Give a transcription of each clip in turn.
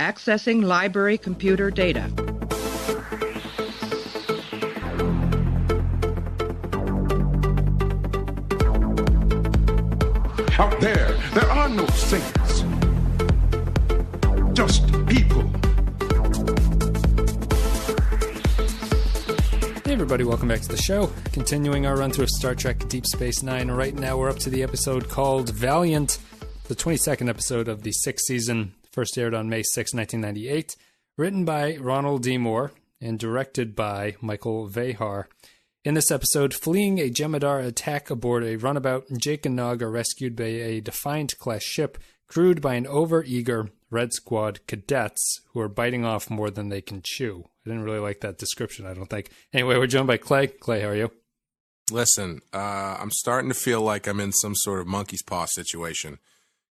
Accessing library computer data. Out there are no saints. Just people. Hey everybody, welcome back to the show. Continuing our run through of Star Trek Deep Space Nine. Right now we're up to the episode called Valiant, the 22nd episode of the 6th season. First aired on May 6, 1998. Written by Ronald D. Moore and directed by Michael Vehar. In this episode, fleeing a Jem'Hadar attack aboard a runabout, Jake and Nog are rescued by a Defiant-class ship crewed by an over-eager Red Squad cadets who are biting off more than they can chew. I didn't really like that description, I don't think. Anyway, we're joined by Clay. Clay, how are you? Listen, I'm starting to feel like I'm in some sort of monkey's paw situation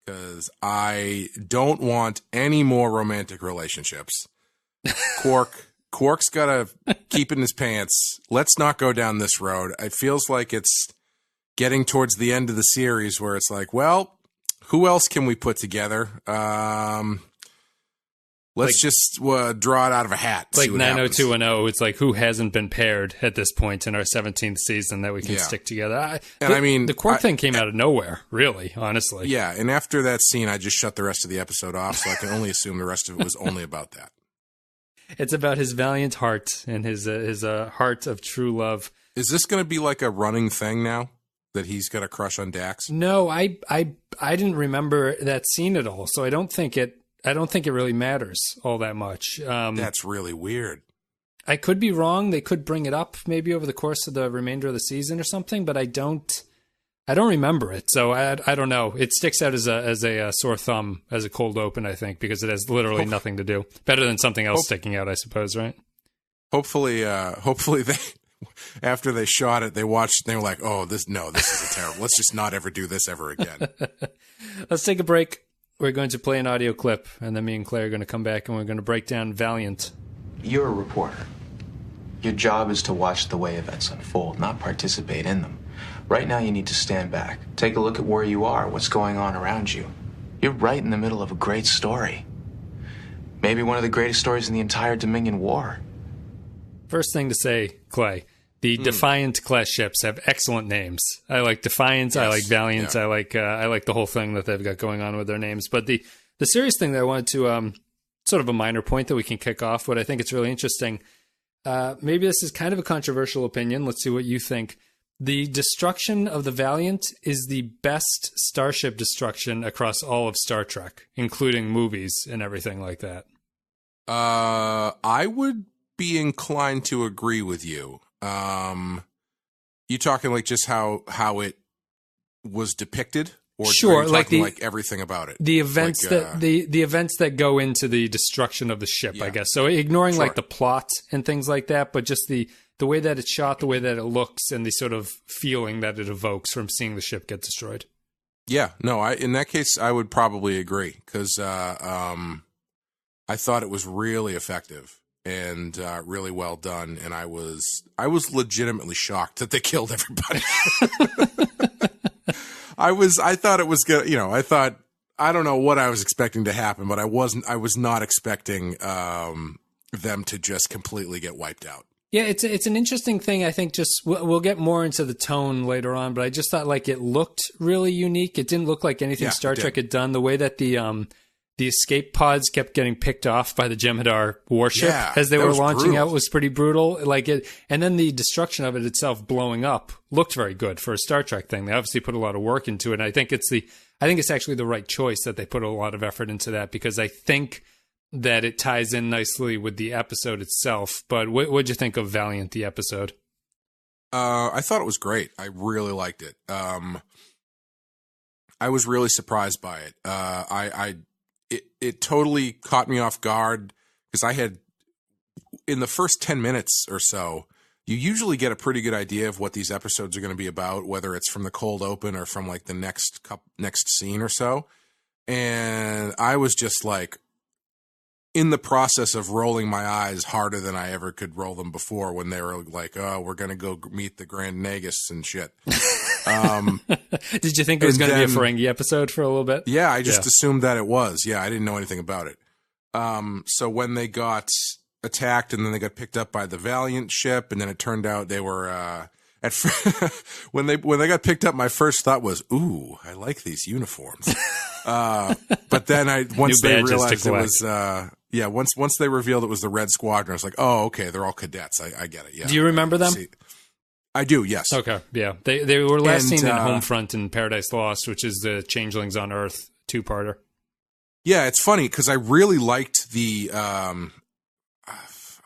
because I don't want any more romantic relationships. Quark's got to keep it in his pants. Let's not go down this road. It feels like it's getting towards the end of the series where it's like, well, who else can we put together? Let's just draw it out of a hat. Like 90210, it's like who hasn't been paired at this point in our 17th season that we can stick together. The Quark thing came out of nowhere, really, honestly. Yeah, and after that scene, I just shut the rest of the episode off, so I can only assume the rest of it was only about that. It's about his valiant heart and his heart of true love. Is this going to be like a running thing now that he's got a crush on Dax? No, I didn't remember that scene at all, so I don't think it really matters all that much. That's really weird. I could be wrong. They could bring it up maybe over the course of the remainder of the season or something, but I don't remember it. So I don't know. It sticks out as a sore thumb, as a cold open, I think, because it has literally nothing to do. Better than something else sticking out, I suppose, right? Hopefully they, after they shot it, they watched and they were like, oh, this is a terrible. Let's just not ever do this ever again. Let's take a break. We're going to play an audio clip, and then me and Clay are going to come back, and we're going to break down Valiant. You're a reporter. Your job is to watch the way events unfold, not participate in them. Right now, you need to stand back. Take a look at where you are, what's going on around you. You're right in the middle of a great story. Maybe one of the greatest stories in the entire Dominion War. First thing to say, Clay, the Defiant-class ships have excellent names. I like Defiant, yes. I like Valiant, yeah. I like the whole thing that they've got going on with their names. But the serious thing that I wanted to, sort of a minor point that we can kick off, but I think it's really interesting. Maybe this is kind of a controversial opinion. Let's see what you think. The destruction of the Valiant is the best starship destruction across all of Star Trek, including movies and everything like that. I would be inclined to agree with you. You talking like just how it was depicted, or sure, like everything about it, the events the events that go into the destruction of the ship, I guess. So ignoring like the plot and things like that, but just the way that it's shot, the way that it looks, and the sort of feeling that it evokes from seeing the ship get destroyed. Yeah, no, in that case, I would probably agree because I thought it was really effective and really well done, and I was legitimately shocked that they killed everybody. I thought it was good. You know, I don't know what I was expecting to happen, but I was not expecting them to just completely get wiped out. Yeah, it's an interesting thing. I think just we'll get more into the tone later on, but I just thought like it looked really unique. It didn't look like anything Star Trek had done. The way that the escape pods kept getting picked off by the Jem'Hadar warship as they were launching out was pretty brutal. Like it, and then the destruction of it itself blowing up looked very good for a Star Trek thing. They obviously put a lot of work into it. And I think it's actually the right choice that they put a lot of effort into that, because I think that it ties in nicely with the episode itself. But what'd you think of Valiant, the episode? I thought it was great. I really liked it. I was really surprised by it. It totally caught me off guard because I had, in the first 10 minutes or so, you usually get a pretty good idea of what these episodes are going to be about, whether it's from the cold open or from like the next scene or so. And I was just like in the process of rolling my eyes harder than I ever could roll them before when they were like, oh, we're going to go meet the Grand Nagus and shit. Did you think it was going to be a Ferengi episode for a little bit? Yeah, I just assumed that it was. Yeah, I didn't know anything about it. So when they got attacked and then they got picked up by the Valiant ship, and then it turned out they were when they got picked up, my first thought was, "Ooh, I like these uniforms." But then once they realized it was once they revealed it was the Red Squadron, I was like, "Oh, okay, they're all cadets. I get it." Yeah. Do you remember them? I do. Yes. Okay. Yeah. They were last seen in Homefront and Paradise Lost, which is the Changelings on Earth 2-parter. Yeah, it's funny because I really liked the.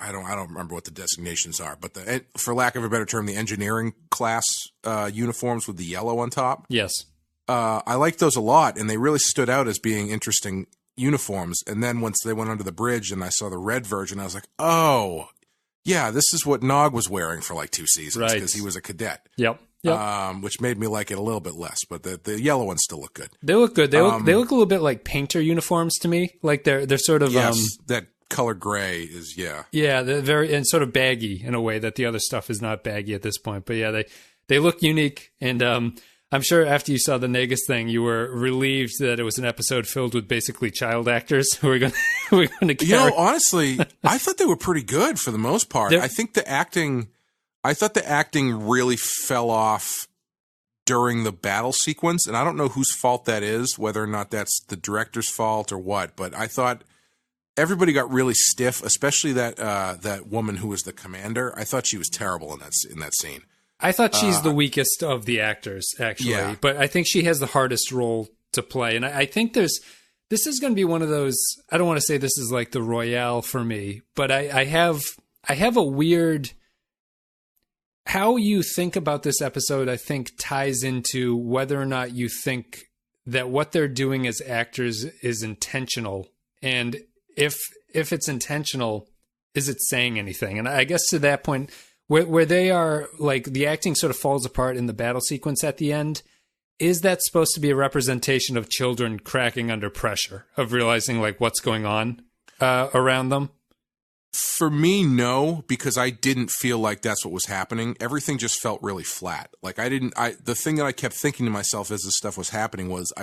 I don't remember what the designations are, but for lack of a better term, the engineering class uniforms with the yellow on top. Yes. I liked those a lot, and they really stood out as being interesting uniforms. And then once they went under the bridge and I saw the red version, I was like, oh, yeah, this is what Nog was wearing for like 2 seasons because he was a cadet. Yep. Which made me like it a little bit less, but the yellow ones still look good. They look good. They look a little bit like painter uniforms to me. Like they're sort of that color gray is they're very and sort of baggy in a way that the other stuff is not baggy at this point. But yeah, they look unique, and I'm sure after you saw the Negus thing, you were relieved that it was an episode filled with basically child actors who were going to carry. Honestly, I thought they were pretty good for the most part. I thought the acting really fell off during the battle sequence, and I don't know whose fault that is, whether or not that's the director's fault or what, but I thought everybody got really stiff, especially that woman who was the commander. I thought she was terrible in that scene. I thought she's the weakest of the actors, actually, but I think she has the hardest role to play. And I think this is going to be one of those, I don't want to say this is like the Royale for me, but I have a weird, how you think about this episode, I think ties into whether or not you think that what they're doing as actors is intentional. And if it's intentional, is it saying anything? And I guess to that point, where they are, like, the acting sort of falls apart in the battle sequence at the end, is that supposed to be a representation of children cracking under pressure, of realizing, like, what's going on around them? For me, no, because I didn't feel like that's what was happening. Everything just felt really flat. Like, the thing that I kept thinking to myself as this stuff was happening was,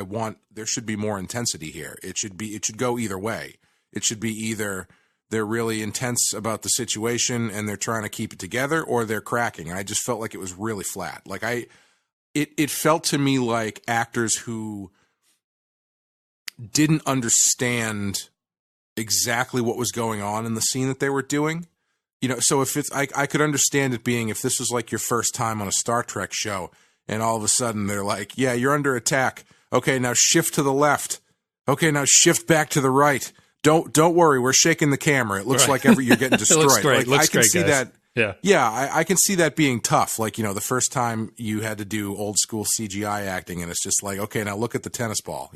there should be more intensity here. It should go either way. It should be either they're really intense about the situation and they're trying to keep it together, or they're cracking. I just felt like it was really flat. Like it felt to me like actors who didn't understand exactly what was going on in the scene that they were doing. So if it's, I could understand it being, if this was like your first time on a Star Trek show and all of a sudden they're like, yeah, you're under attack. Okay, now shift to the left. Okay, now shift back to the right. Don't worry, we're shaking the camera. It looks like you're getting destroyed. It looks great. Like, I can see guys. that. Yeah, I can see that being tough. Like, the first time you had to do old school CGI acting, and it's just like, okay, now look at the tennis ball.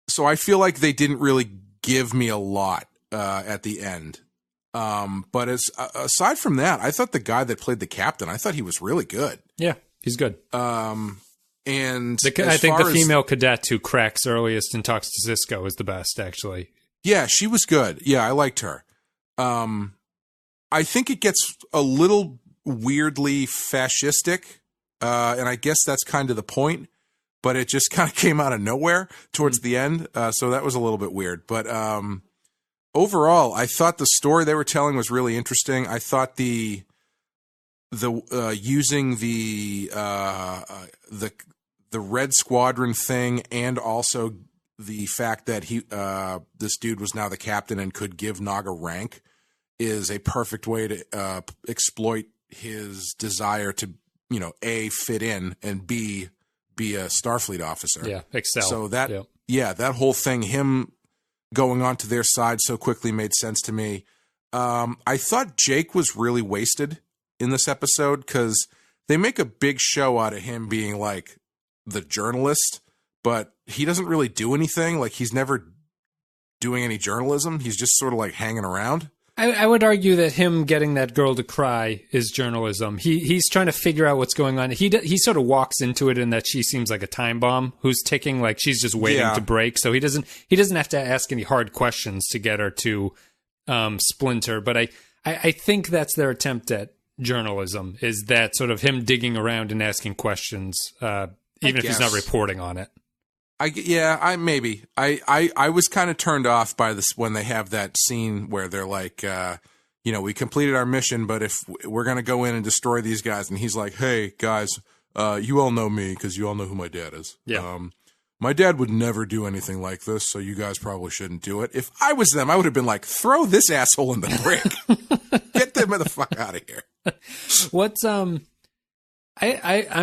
So I feel like they didn't really give me a lot at the end. But aside from that, I thought the guy that played the captain, I thought he was really good. Yeah, he's good. And I think the female cadet who cracks earliest and talks to Cisco is the best, actually. Yeah, she was good. Yeah, I liked her. I think it gets a little weirdly fascistic, and I guess that's kind of the point, but it just kind of came out of nowhere towards the end, so that was a little bit weird. But overall, I thought the story they were telling was really interesting. I thought the using the Red Squadron thing, and also the fact that this dude was now the captain and could give Nog a rank, is a perfect way to exploit his desire to, A, fit in, and B, be a Starfleet officer. Yeah, excel. So that whole thing, him going on to their side so quickly, made sense to me. I thought Jake was really wasted in this episode because they make a big show out of him being like the journalist, but he doesn't really do anything. Like, he's never doing any journalism. He's just sort of like hanging around. I would argue that him getting that girl to cry is journalism. He's trying to figure out what's going on. He sort of walks into it in that she seems like a time bomb who's ticking, like she's just waiting to break. So he doesn't have to ask any hard questions to get her to splinter. But I think that's their attempt at journalism, is that sort of him digging around and asking questions, even if he's not reporting on it. I was kind of turned off by this when they have that scene where they're like, we completed our mission, but if we're going to go in and destroy these guys, and he's like, hey guys, you all know me because you all know who my dad is. Yeah. My dad would never do anything like this, so you guys probably shouldn't do it. If I was them, I would have been like, throw this asshole in the brig. Get them the fuck out of here. What's I'm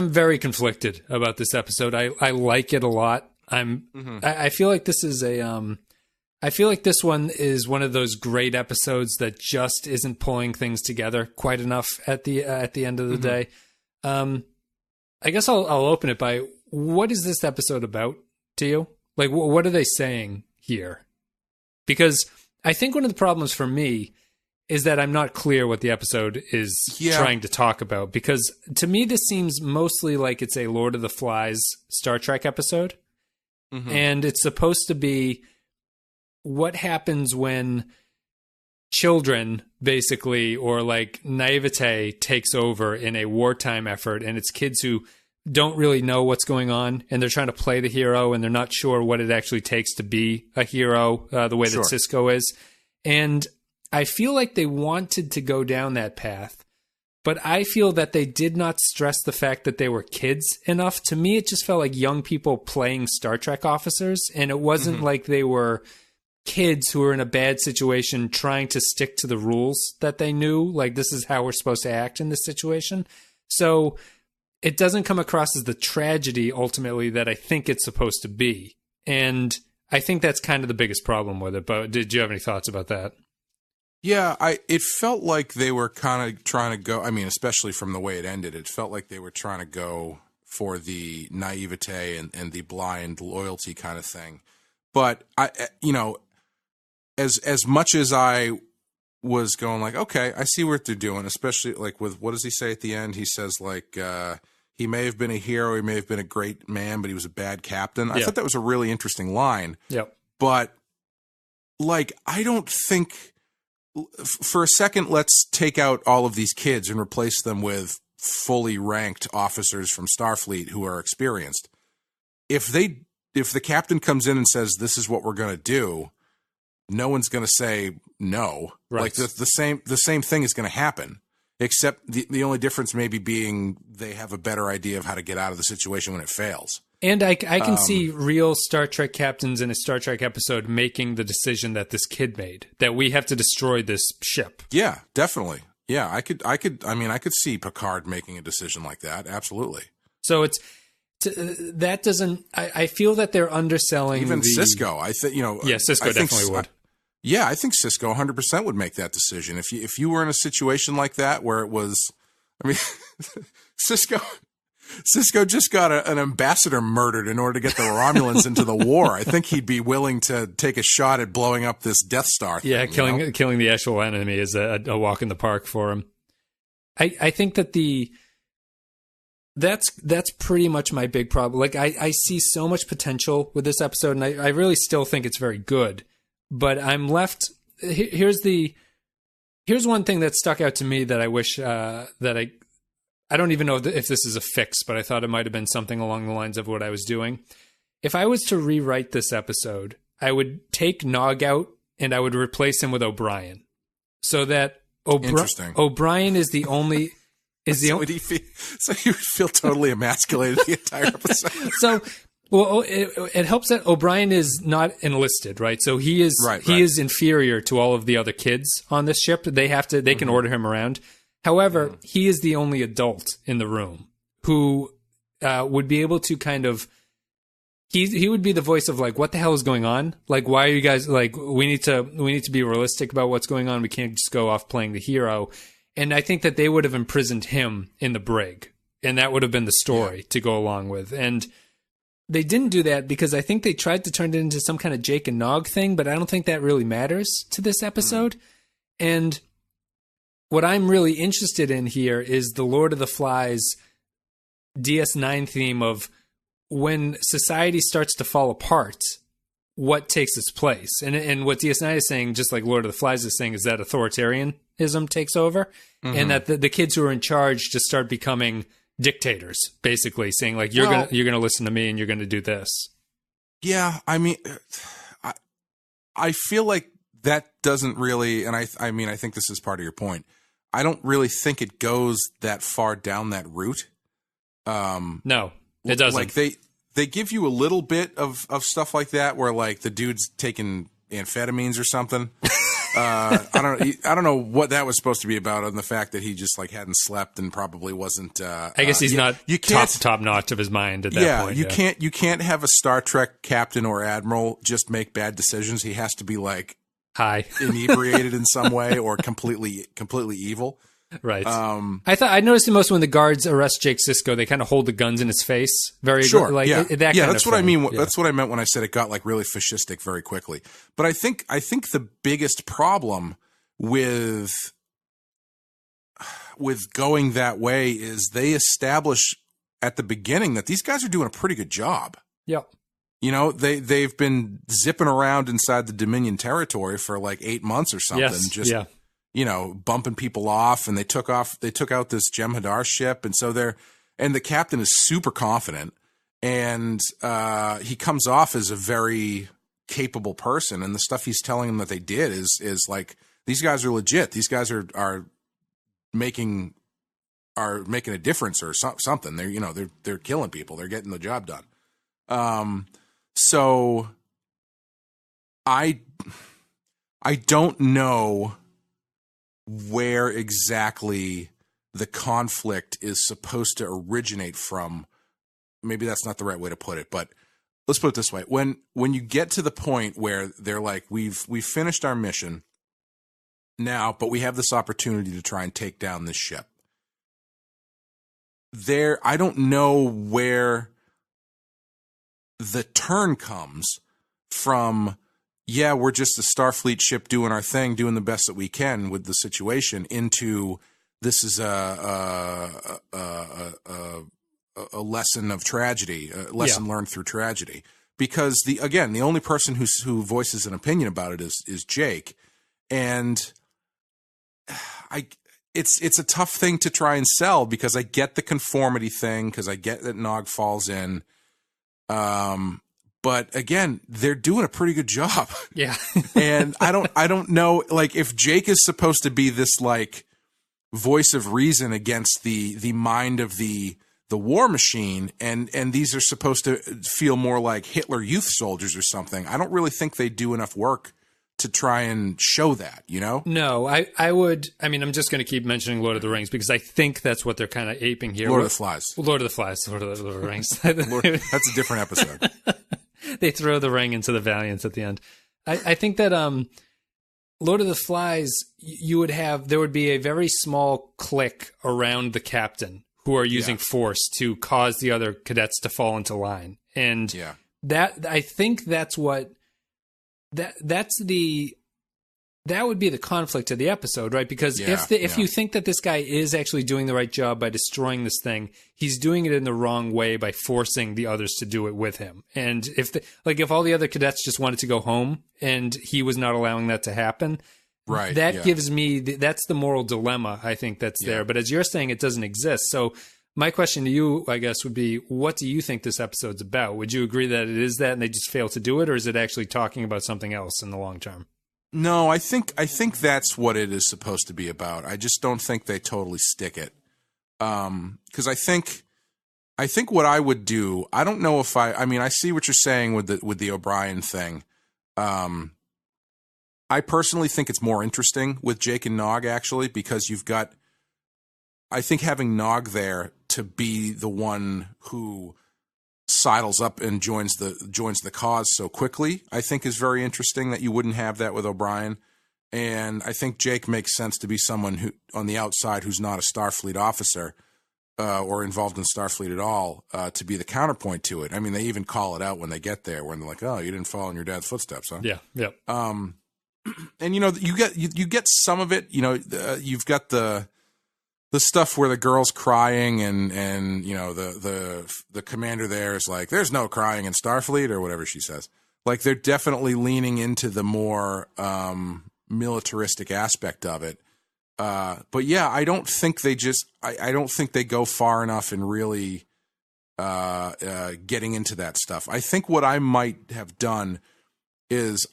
very conflicted about this episode. I like it a lot. I feel like this is I feel like this one is one of those great episodes that just isn't pulling things together quite enough at the end of the day. I guess I'll open it by, what is this episode about to you? Like, what are they saying here? Because I think one of the problems for me is that I'm not clear what the episode is trying to talk about. Because to me, this seems mostly like it's a Lord of the Flies Star Trek episode. And it's supposed to be what happens when children, basically, or like naivete takes over in a wartime effort, and it's kids who don't really know what's going on, and they're trying to play the hero, and they're not sure what it actually takes to be a hero, the way that Sisko is. And I feel like they wanted to go down that path, but I feel that they did not stress the fact that they were kids enough. To me, it just felt like young people playing Star Trek officers, and it wasn't like they were kids who were in a bad situation trying to stick to the rules that they knew. Like, this is how we're supposed to act in this situation. So it doesn't come across as the tragedy, ultimately, that I think it's supposed to be. And I think that's kind of the biggest problem with it. But did you have any thoughts about that? Yeah, it felt like they were kind of trying to go, I mean, especially from the way it ended, it felt like they were trying to go for the naivete and the blind loyalty kind of thing. But, as much as I was going like, okay, I see what they're doing, especially like with, what does he say at the end? He says like, he may have been a hero, he may have been a great man, but he was a bad captain. I thought that was a really interesting line. Yep. But, like, I don't think... For a second, let's take out all of these kids and replace them with fully ranked officers from Starfleet who are experienced. If the captain comes in and says, this is what we're going to do, no one's going to say no. Right. Like the same thing is going to happen, except the only difference maybe being they have a better idea of how to get out of the situation when it fails. And I can see real Star Trek captains in a Star Trek episode making the decision that this kid made, that we have to destroy this ship. Yeah, definitely. Yeah, I could see Picard making a decision like that. Absolutely. So that doesn't, I feel that they're underselling even Sisko. I think, yeah, Sisko definitely would. Yeah, I think Sisko 100% would make that decision. If you were in a situation like that where it was, I mean, Sisko just got an ambassador murdered in order to get the Romulans into the war. I think he'd be willing to take a shot at blowing up this Death Star thing, yeah, killing the actual enemy is a walk in the park for him. I think that that's pretty much my big problem. Like, I see so much potential with this episode, and I really still think it's very good. But I'm left... Here's one thing that stuck out to me that I wish that I don't even know if this is a fix, but I thought it might have been something along the lines of what I was doing. If I was to rewrite this episode, I would take Nog out and I would replace him with O'Brien, so that O'Brien is the only. So you feel totally emasculated the entire episode. So, well, it helps that O'Brien is not enlisted, right? So he is is inferior to all of the other kids on this ship. They can order him around. However, he is the only adult in the room who would be able to kind of... He would be the voice of, like, what the hell is going on? Like, why are you guys... Like, we need to be realistic about what's going on. We can't just go off playing the hero. And I think that they would have imprisoned him in the brig. And that would have been the story to go along with. And they didn't do that because I think they tried to turn it into some kind of Jake and Nog thing, but I don't think that really matters to this episode. And... what I'm really interested in here is the Lord of the Flies DS9 theme of when society starts to fall apart, what takes its place? And what DS9 is saying, just like Lord of the Flies is saying, is that authoritarianism takes over, and that the kids who are in charge just start becoming dictators, basically saying like, you're gonna listen to me and you're gonna do this. Yeah, I mean, I feel like that doesn't really, and I mean, I think this is part of your point. I don't really think it goes that far down that route. No, it doesn't. Like they give you a little bit of stuff like that, where like the dude's taking amphetamines or something. I don't know what that was supposed to be about, on the fact that he just like hadn't slept and probably wasn't. I guess he's not top notch of his mind at that point. You can't have a Star Trek captain or admiral just make bad decisions. He has to be like high, inebriated in some way, or completely evil. Right. I noticed the most when the guards arrest Jake Sisko, they kind of hold the guns in his face. Very sure. Like, yeah. That yeah. kind That's of what thing. I mean. Yeah. That's what I meant when I said it got like really fascistic very quickly. But I think the biggest problem with going that way is they establish at the beginning that these guys are doing a pretty good job. Yep. You know, they've been zipping around inside the Dominion territory for like 8 months or something. Yes. You know, bumping people off, and they took out this Jem'Hadar ship, and so the captain is super confident, and he comes off as a very capable person, and the stuff he's telling them that they did is like, these guys are legit. These guys are making a difference or something. They're killing people. They're getting the job done. So I don't know where exactly the conflict is supposed to originate from. Maybe that's not the right way to put it, but let's put it this way. When you get to the point where they're like, we've finished our mission now, but we have this opportunity to try and take down this ship. I don't know where the turn comes from. Yeah, we're just a Starfleet ship doing our thing, doing the best that we can with the situation, into this is a lesson of tragedy, a lesson learned through tragedy. Because the only person who voices an opinion about it is Jake, and it's a tough thing to try and sell, because I get the conformity thing, because I get that Nog falls in. But again, they're doing a pretty good job. Yeah. And I don't know, like, if Jake is supposed to be this like voice of reason against the mind of the war machine, and these are supposed to feel more like Hitler Youth soldiers or something, I don't really think they do enough work to try and show that, you know? No, I would. I mean, I'm just going to keep mentioning Lord of the Rings, because I think that's what they're kind of aping here. Lord of the Flies. Lord of the Rings. That's a different episode. They throw the ring into the Valiant at the end. I think that Lord of the Flies, there would be a very small clique around the captain who are using force to cause the other cadets to fall into line. And that, I think that's what, that would be the conflict of the episode, right? Because if you think that this guy is actually doing the right job by destroying this thing, he's doing it in the wrong way by forcing the others to do it with him. And if all the other cadets just wanted to go home and he was not allowing that to happen, right? That gives me that's the moral dilemma, I think, that's there. But as you're saying, it doesn't exist. So my question to you, I guess, would be, what do you think this episode's about? Would you agree that it is that and they just fail to do it, or is it actually talking about something else in the long term? No, I think that's what it is supposed to be about. I just don't think they totally stick it. Because I think what I would do, I don't know if I mean, I see what you're saying with the O'Brien thing. I personally think it's more interesting with Jake and Nog, actually, because I think having Nog there to be the one who sidles up and joins the cause so quickly, I think is very interesting, that you wouldn't have that with O'Brien. And I think Jake makes sense to be someone who on the outside who's not a Starfleet officer or involved in Starfleet at all, to be the counterpoint to it. I mean, they even call it out when they get there, when they're like, "Oh, you didn't follow in your dad's footsteps, huh?" Yeah, yeah. And you get some of it. You've got the stuff where the girl's crying, and the commander there is like, "There's no crying in Starfleet," or whatever she says. Like, they're definitely leaning into the more militaristic aspect of it. But yeah, I don't think they go far enough in really getting into that stuff. I think what I might have done is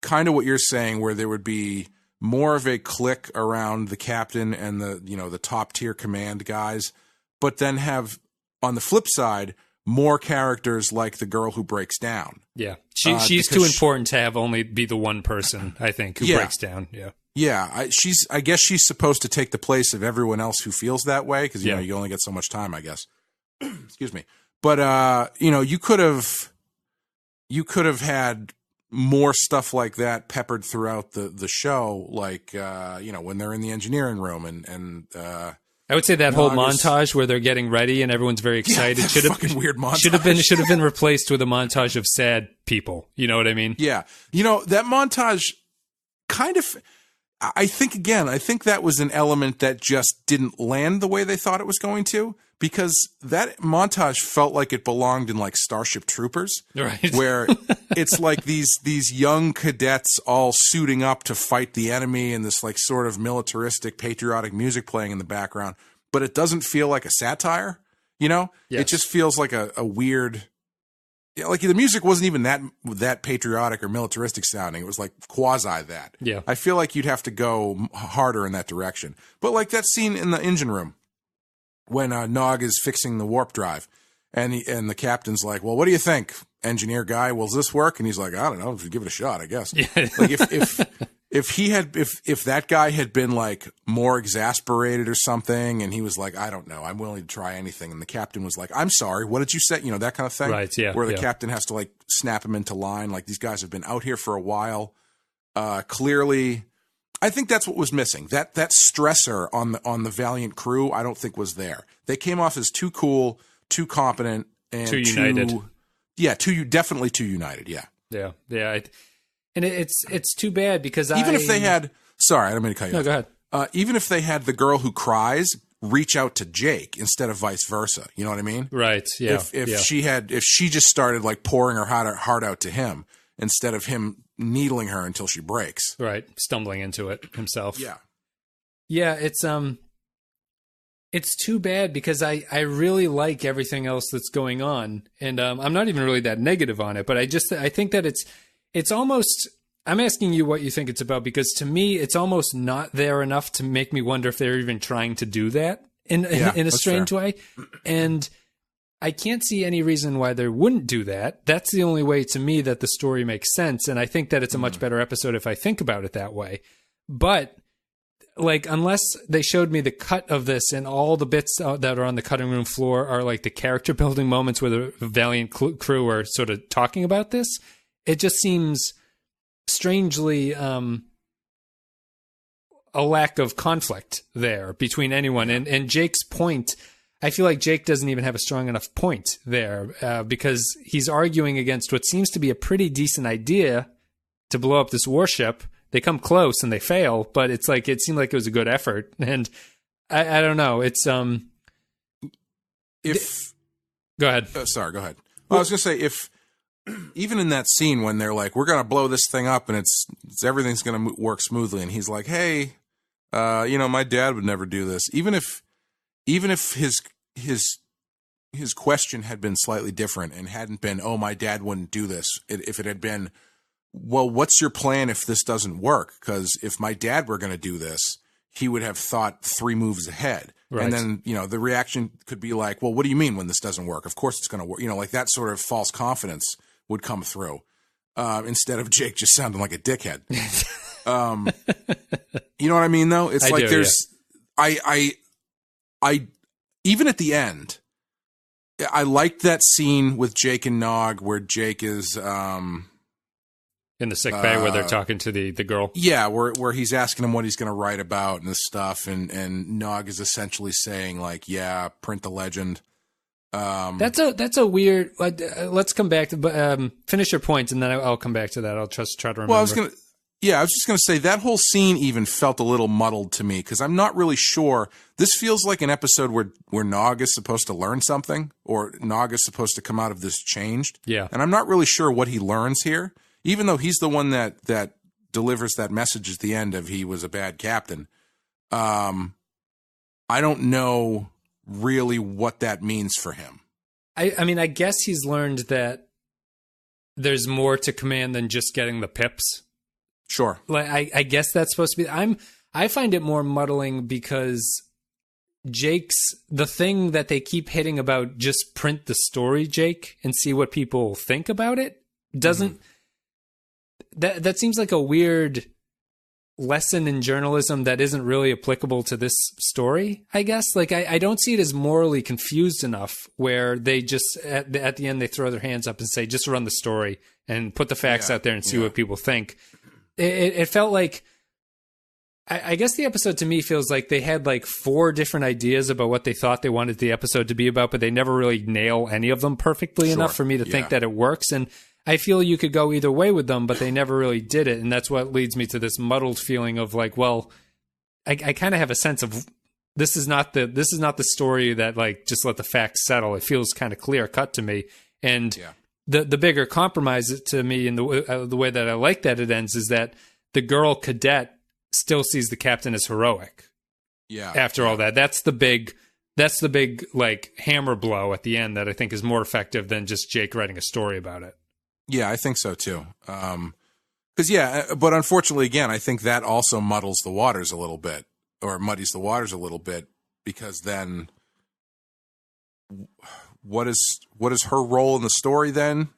kind of what you're saying, where there would be more of a clique around the captain and the top tier command guys, but then have on the flip side more characters like the girl who breaks down. Yeah, she's too important to have only be the one person, I think, who breaks down. Yeah. I guess she's supposed to take the place of everyone else who feels that way, because you know you only get so much time, I guess. Excuse me, but you could have had more stuff like that peppered throughout the show, like when they're in the engineering room and I would say that whole montage where they're getting ready and everyone's very excited should have weird montage. should have been replaced with a montage of sad people. You know what I mean? Yeah, that montage kind of. I think that was an element that just didn't land the way they thought it was going to, because that montage felt like it belonged in like Starship Troopers, right? Where it's like these young cadets all suiting up to fight the enemy, and this like sort of militaristic, patriotic music playing in the background, but it doesn't feel like a satire. Yes. It just feels like a weird. Yeah, like the music wasn't even that patriotic or militaristic sounding. It was like quasi that. Yeah. I feel like you'd have to go harder in that direction. But like that scene in the engine room when Nog is fixing the warp drive, and the captain's like, "Well, what do you think, engineer guy? Will this work?" And he's like, "I don't know. Give it a shot, I guess." Yeah. Like if that guy had been like more exasperated or something, and he was like, "I don't know, I'm willing to try anything," and the captain was like, "I'm sorry, what did you say?" That kind of thing. Right, yeah. Where the captain has to like snap him into line. Like, these guys have been out here for a while. Clearly, I think that's what was missing. That stressor on the Valiant crew, I don't think was there. They came off as too cool, too competent, and too united. Definitely too united. Yeah. Yeah. And it's too bad, because even if they had, sorry, I don't mean to cut you off. No, go ahead. Even if they had the girl who cries reach out to Jake instead of vice versa, you know what I mean? Right. Yeah. If she just started like pouring her heart out to him instead of him needling her until she breaks. Right. Stumbling into it himself. Yeah. Yeah. It's too bad, because I really like everything else that's going on, and I'm not even really that negative on it, but I think that it's almost, I'm asking you what you think it's about, because to me, it's almost not there enough to make me wonder if they're even trying to do that in a strange way. And I can't see any reason why they wouldn't do that. That's the only way to me that the story makes sense. And I think that it's a much better episode if I think about it that way. But like, unless they showed me the cut of this and all the bits that are on the cutting room floor are like the character building moments where the Valiant crew are sort of talking about this, it just seems strangely a lack of conflict there between anyone. And Jake's point, I feel like Jake doesn't even have a strong enough point there, because he's arguing against what seems to be a pretty decent idea to blow up this warship. They come close and they fail, but it's like, it seemed like it was a good effort. And I don't know. It's go ahead. Sorry, go ahead. Well, I was going to say, if even in that scene when they're like, "We're going to blow this thing up and it's everything's going to work smoothly," and he's like, "Hey, my dad would never do this." Even if his question had been slightly different and hadn't been, "Oh, my dad wouldn't do this," if it had been, "Well, what's your plan if this doesn't work? Because if my dad were going to do this, he would have thought 3 moves ahead." Right. And then, the reaction could be like, "Well, what do you mean when this doesn't work? Of course it's going to work." Like that sort of false confidence would come through, instead of Jake just sounding like a dickhead. You know what I mean, though? It's like there's, yeah. I even at the end, I liked that scene with Jake and Nog where Jake is in the sick bay where they're talking to the girl. Yeah, where he's asking him what he's going to write about and this stuff, and Nog is essentially saying like, "Yeah, print the legend." That's a weird. Let's come back to finish your point, and then I'll come back to that. I'll just try to remember. Well, I was just gonna say that whole scene even felt a little muddled to me, because I'm not really sure. This feels like an episode where Nog is supposed to learn something, or Nog is supposed to come out of this changed. Yeah, and I'm not really sure what he learns here, even though he's the one that delivers that message at the end of he was a bad captain. I don't know really what that means for him. I mean, I guess he's learned that there's more to command than just getting the pips. Sure. Like, I guess that's supposed to be. I find it more muddling because the thing that they keep hitting about, just print the story, Jake, and see what people think about it, doesn't. That seems like a weird lesson in journalism that isn't really applicable to this story, I guess. Like, I don't see it as morally confused enough where they just, at the end, they throw their hands up and say, just run the story and put the facts out there and see what people think. It felt like, I guess the episode to me feels like they had like 4 different ideas about what they thought they wanted the episode to be about, but they never really nail any of them perfectly enough for me to think that it works. And I feel you could go either way with them, but they never really did it. And that's what leads me to this muddled feeling of like, well, I kind of have a sense of this is not the story that like just let the facts settle. It feels kind of clear cut to me. And the bigger compromise to me in the way that I like that it ends is that the girl cadet still sees the captain as heroic. Yeah. After all that, that's the big like hammer blow at the end that I think is more effective than just Jake writing a story about it. Yeah, I think so too. Because but unfortunately, again, I think that also muddies the waters a little bit, because then what is her role in the story then?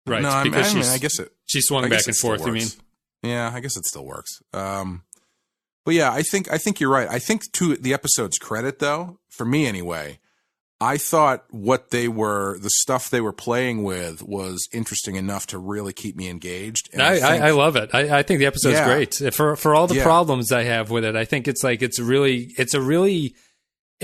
Right. No, I guess she swung back and forth. You mean? Yeah, I guess it still works. But yeah, I think you're right. I think to the episode's credit, though, for me anyway, I thought the stuff they were playing with was interesting enough to really keep me engaged. And I love it. I think the episode's great. For all the problems I have with it, I think it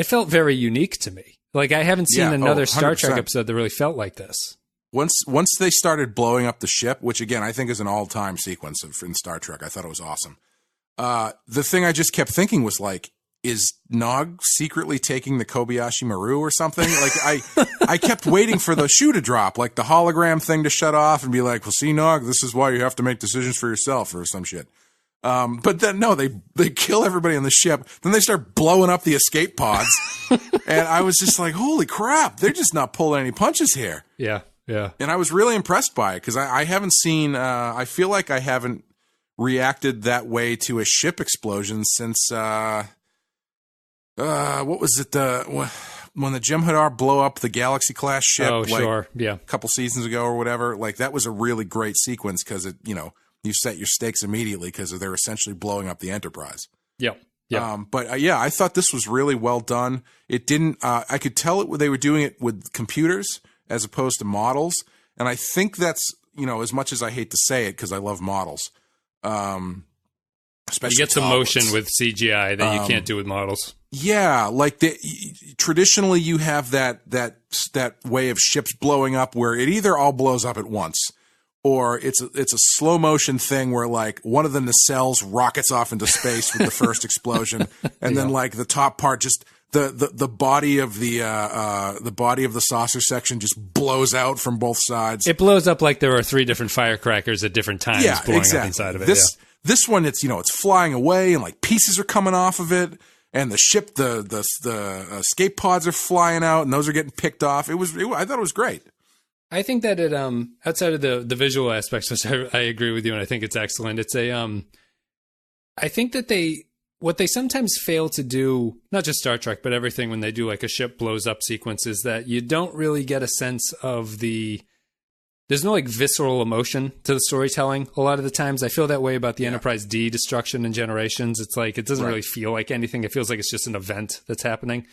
felt very unique to me. Like, I haven't seen another Star Trek episode that really felt like this. Once they started blowing up the ship, which again I think is an all-time sequence in Star Trek, I thought it was awesome. The thing I just kept thinking was like, is Nog secretly taking the Kobayashi Maru or something? Like I kept waiting for the shoe to drop, like the hologram thing to shut off and be like, well, see, Nog, this is why you have to make decisions for yourself or some shit. But then no, they kill everybody on the ship. Then they start blowing up the escape pods. And I was just like, holy crap, they're just not pulling any punches here. Yeah. Yeah. And I was really impressed by it because I haven't seen, I feel like I haven't reacted that way to a ship explosion since, what was it? When the Jem'Hadar blow up the Galaxy class ship? Oh, sure. Yeah. A couple seasons ago or whatever. Like, that was a really great sequence because it, you set your stakes immediately because they're essentially blowing up the Enterprise. Yep. Yeah. But I thought this was really well done. It didn't, I could tell they were doing it with computers as opposed to models. And I think that's, as much as I hate to say it because I love models, especially you get some motion with CGI that you can't do with models. Yeah, like traditionally you have that way of ships blowing up where it either all blows up at once or it's a slow motion thing where like one of the nacelles rockets off into space with the first explosion, and then like the top part just the body of the saucer section just blows out from both sides. It blows up like there are 3 different firecrackers at different times blowing up inside of it. This one, it's flying away and like pieces are coming off of it, and the ship, the escape pods are flying out, and those are getting picked off. I thought it was great. I think that it outside of the visual aspects, which I agree with you, and I think it's excellent. It's I think that what they sometimes fail to do, not just Star Trek, but everything when they do like a ship blows up sequence, is that you don't really get a sense of there's no like visceral emotion to the storytelling. A lot of the times I feel that way about the Enterprise D destruction in Generations. It's like, it doesn't really feel like anything. It feels like it's just an event that's happening.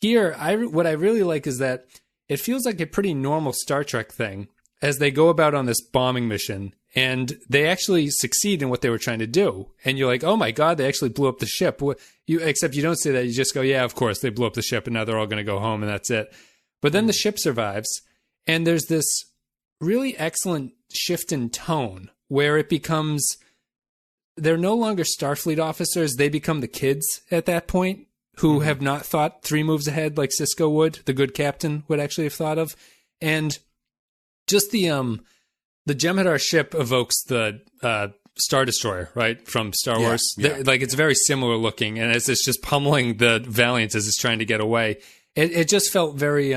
Here, what I really like is that it feels like a pretty normal Star Trek thing as they go about on this bombing mission, and they actually succeed in what they were trying to do. And you're like, oh my God, they actually blew up the ship. Except you don't say that. You just go, yeah, of course, they blew up the ship, and now they're all going to go home, and that's it. But then the ship survives, and there's this really excellent shift in tone where it becomes, they're no longer Starfleet officers. They become the kids at that point who have not thought 3 moves ahead like Sisko would, the good captain would actually have thought of. And just the Jem'Hadar ship evokes the Star Destroyer, right, from Star Wars. Yeah. Like, it's very similar looking, and it's just pummeling the Valiant as it's trying to get away. It just felt very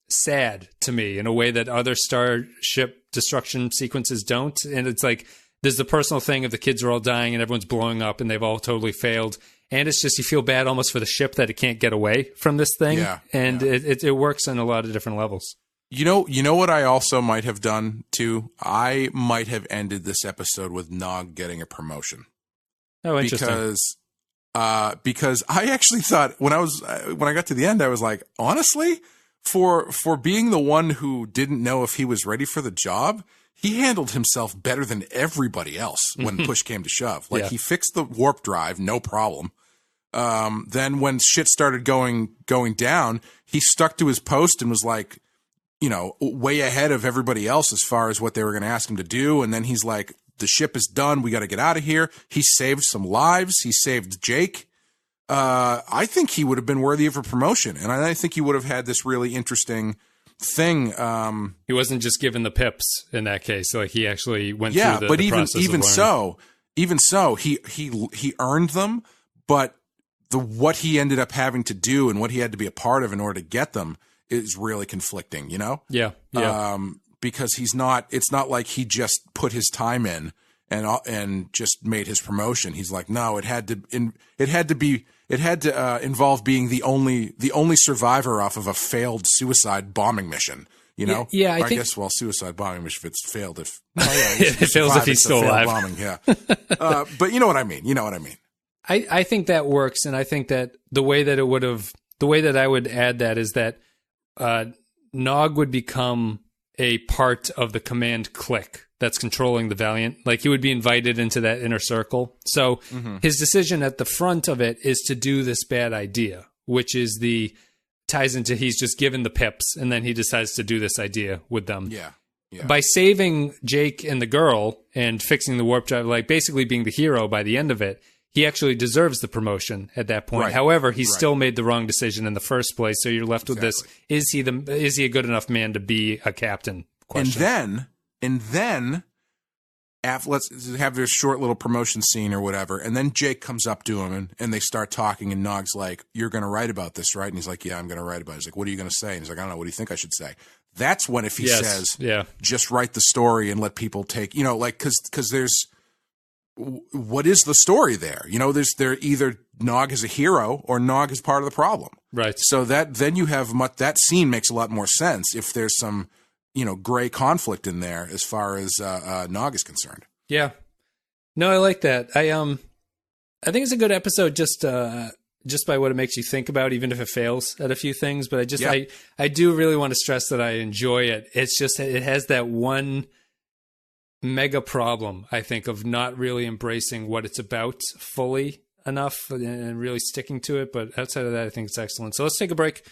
sad to me in a way that other starship destruction sequences don't. And it's like, there's the personal thing of the kids are all dying and everyone's blowing up and they've all totally failed. And it's just, you feel bad almost for the ship that it can't get away from this thing. Yeah, and it works on a lot of different levels. You know what I also might have done too? I might have ended this episode with Nog getting a promotion. Oh, interesting. Because I actually thought when I got to the end, I was like, honestly, for being the one who didn't know if he was ready for the job, he handled himself better than everybody else when push came to shove. Like, he fixed the warp drive, no problem. Then when shit started going down, he stuck to his post and was like, you know, way ahead of everybody else as far as what they were going to ask him to do. And then he's like, the ship is done. We got to get out of here. He saved some lives. He saved Jake. I think he would have been worthy of a promotion. And I think he would have had this really interesting thing. He wasn't just given the pips in that case. Like, he actually went through the but process even so, he earned them. But what he ended up having to do and what he had to be a part of in order to get them is really conflicting, you know? Yeah. Because it's not like he just put his time in and just made his promotion. He's like, no, it had to involve being the only survivor off of a failed suicide bombing mission. You know? Yeah, I think, guess, suicide bombing mission, if it's failed, it fails if he's still alive. Bombing, yeah. But you know what I mean. I think that works, and I think that the way that I would add that is that Nog would become a part of the command clique that's controlling the Valiant. Like, he would be invited into that inner circle. So his decision at the front of it is to do this bad idea, which is ties into he's just given the pips and then he decides to do this idea with them. Yeah. By saving Jake and the girl and fixing the warp drive, like basically being the hero by the end of it, he actually deserves the promotion at that point. Right. However, he still made the wrong decision in the first place. So you're left with this: is he a good enough man to be a captain? Question. And then, let's have this short little promotion scene or whatever. And then Jake comes up to him and they start talking. And Nog's like, "You're going to write about this, right?" And he's like, "Yeah, I'm going to write about it." He's like, "What are you going to say?" And he's like, "I don't know. What do you think I should say?" That's when if he says, just write the story and let people take, like, because there's. What is the story there? There either Nog is a hero or Nog is part of the problem. Right. So then you have that scene makes a lot more sense if there's some, gray conflict in there as far as Nog is concerned. Yeah. No, I like that. I think it's a good episode just by what it makes you think about, even if it fails at a few things. But I do really want to stress that I enjoy it. It's just, it has that one mega problem, I think, of not really embracing what it's about fully enough and really sticking to it. But outside of that, I think it's excellent. So let's take a break.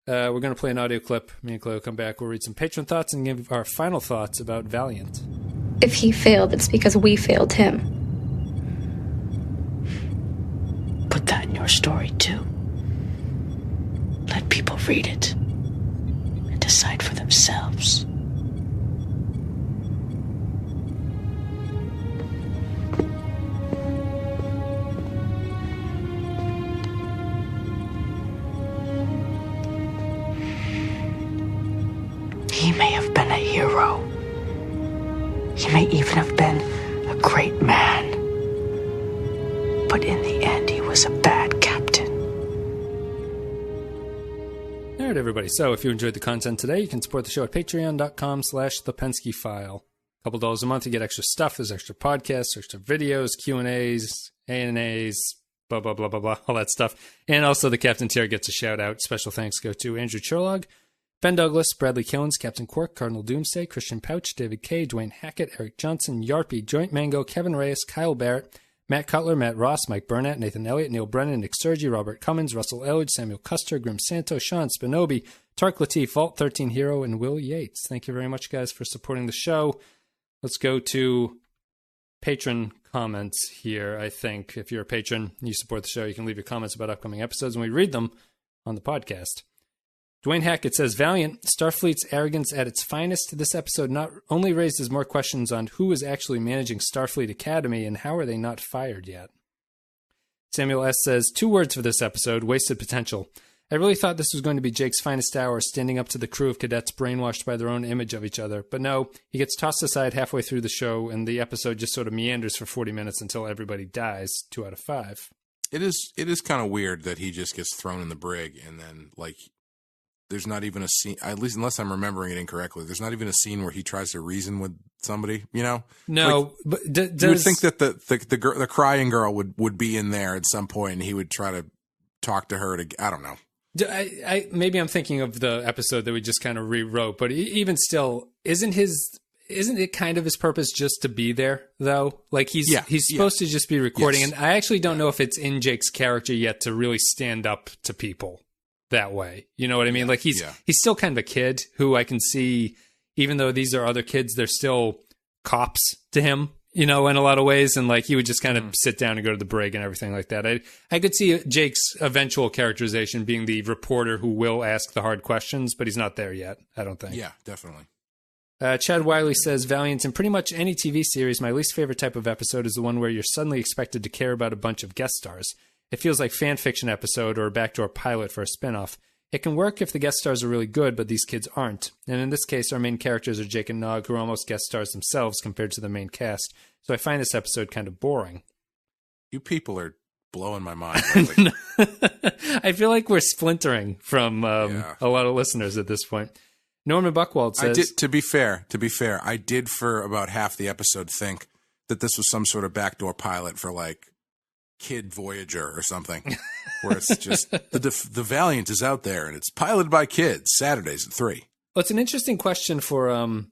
We're going to play an audio clip. Me and Clay will come back. We'll read some patron thoughts and give our final thoughts about Valiant. If he failed, it's because we failed him. Put that in your story, too. Let people read it and decide for themselves. He may have been a hero. He may even have been a great man. But in the end, he was a bad captain. All right, everybody. So if you enjoyed the content today, you can support the show at patreon.com/thepensky-file. $2 a month, you get extra stuff. There's extra podcasts, extra videos, Q&As, A&As, blah, blah, blah, blah, blah, all that stuff. And also the Captain tier gets a shout out. Special thanks go to Andrew Churlog, Ben Douglas, Bradley Killens, Captain Quark, Cardinal Doomsday, Christian Pouch, David K., Dwayne Hackett, Eric Johnson, Yarpy, Joint Mango, Kevin Reyes, Kyle Barrett, Matt Cutler, Matt Ross, Mike Burnett, Nathan Elliott, Neil Brennan, Nick Sergi, Robert Cummins, Russell Elledge, Samuel Custer, Grim Santo, Sean Spinobi, Tark Latif, Vault 13 Hero, and Will Yates. Thank you very much, guys, for supporting the show. Let's go to patron comments here, I think. If you're a patron and you support the show, you can leave your comments about upcoming episodes, and we read them on the podcast. Dwayne Hackett says, Valiant, Starfleet's arrogance at its finest. This episode not only raises more questions on who is actually managing Starfleet Academy and how are they not fired yet. Samuel S. says, 2 words for this episode, wasted potential. I really thought this was going to be Jake's finest hour, standing up to the crew of cadets brainwashed by their own image of each other. But no, he gets tossed aside halfway through the show, and the episode just sort of meanders for 40 minutes until everybody dies, 2 out of 5. It is kind of weird that he just gets thrown in the brig, and then, like, there's not even a scene, at least unless I'm remembering it incorrectly, there's not even a scene where he tries to reason with somebody, you know? No, like, but you would think that the crying girl would be in there at some point, and he would try to talk to her I don't know. Maybe I'm thinking of the episode that we just kind of rewrote, but even still, isn't it kind of his purpose just to be there, though? Like, he's supposed to just be recording, and I actually don't know if it's in Jake's character yet to really stand up to people that way. You know what I mean? Like, he's still kind of a kid who I can see, even though these are other kids, they're still cops to him, you know, in a lot of ways. And like, he would just kind of sit down and go to the brig and everything like that. I could see Jake's eventual characterization being the reporter who will ask the hard questions, but he's not there yet, I don't think. Yeah, definitely. Chad Wiley says, Valiant, in pretty much any TV series, my least favorite type of episode is the one where you're suddenly expected to care about a bunch of guest stars. It feels like fan fiction episode or a backdoor pilot for a spinoff. It can work if the guest stars are really good, but these kids aren't. And in this case, our main characters are Jake and Nog, who are almost guest stars themselves compared to the main cast. So I find this episode kind of boring. You people are blowing my mind lately. I feel like we're splintering from a lot of listeners at this point. Norman Buckwald says... To be fair, I did for about half the episode think that this was some sort of backdoor pilot for, like, Kid Voyager or something, where it's just the Valiant is out there and it's piloted by kids Saturdays at 3. Well, it's an interesting question for